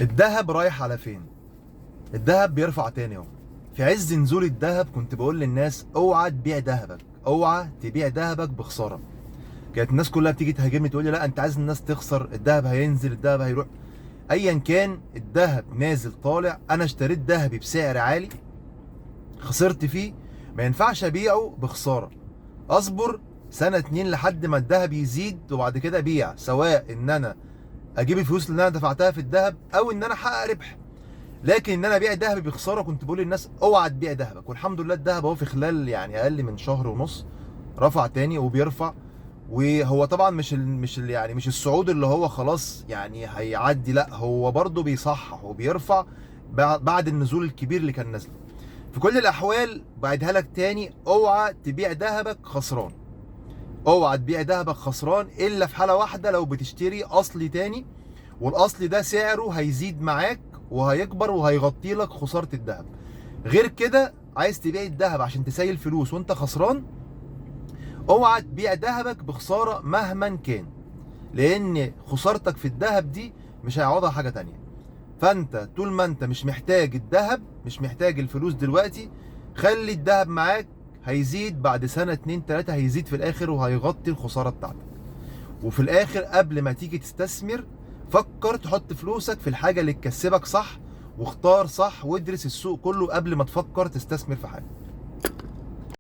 الذهب رايح على فين؟ الذهب بيرفع تاني اهو. في عز نزول الذهب كنت بقول للناس اوعى تبيع ذهبك، اوعى تبيع ذهبك بخساره. كانت الناس كلها بتيجي تهاجمني تقول لي لا انت عايز الناس تخسر، الذهب هينزل، الذهب هيروح. ايا كان الذهب نازل طالع، انا اشتريت ذهبي بسعر عالي خسرت فيه، ما ينفعش ابيعه بخساره. اصبر سنه اتنين لحد ما الذهب يزيد وبعد كده ابيع، سواء ان انا اجيب الفلوس اللي انا دفعتها في الذهب او ان انا احقق ربح. لكن ان انا ابيع ذهبي بخساره، كنت بقول للناس اوعى تبيع ذهبك. والحمد لله الذهب اهو في خلال يعني اقل من شهر ونص رفع تاني وبيرفع. وهو طبعا مش الصعود اللي هو خلاص يعني هيعدي، لا هو برضه بيصحح وبيرفع بعد النزول الكبير اللي كان نازله. في كل الاحوال بعدها لك تاني، اوعى تبيع ذهبك خسران. اوعى تبيع ذهبك خسران الا في حاله واحده، لو بتشتري اصلي تاني والاصل ده سعره هيزيد معاك وهيكبر وهيغطي لك خساره الذهب. غير كده عايز تبيع الذهب عشان تسيل فلوس وانت خسران، اوعى تبيع ذهبك بخساره مهما كان، لان خسارتك في الذهب دي مش هيعوضها حاجه تانية. فانت طول ما انت مش محتاج الذهب، مش محتاج الفلوس دلوقتي، خلي الذهب معاك، هيزيد بعد سنه اتنين تلاته، هيزيد في الاخر وهيغطي الخساره بتاعتك. وفي الاخر قبل ما تيجي تستثمر فكر تحط فلوسك في الحاجه اللي تكسبك صح، واختار صح، وادرس السوق كله قبل ما تفكر تستثمر في حاجه.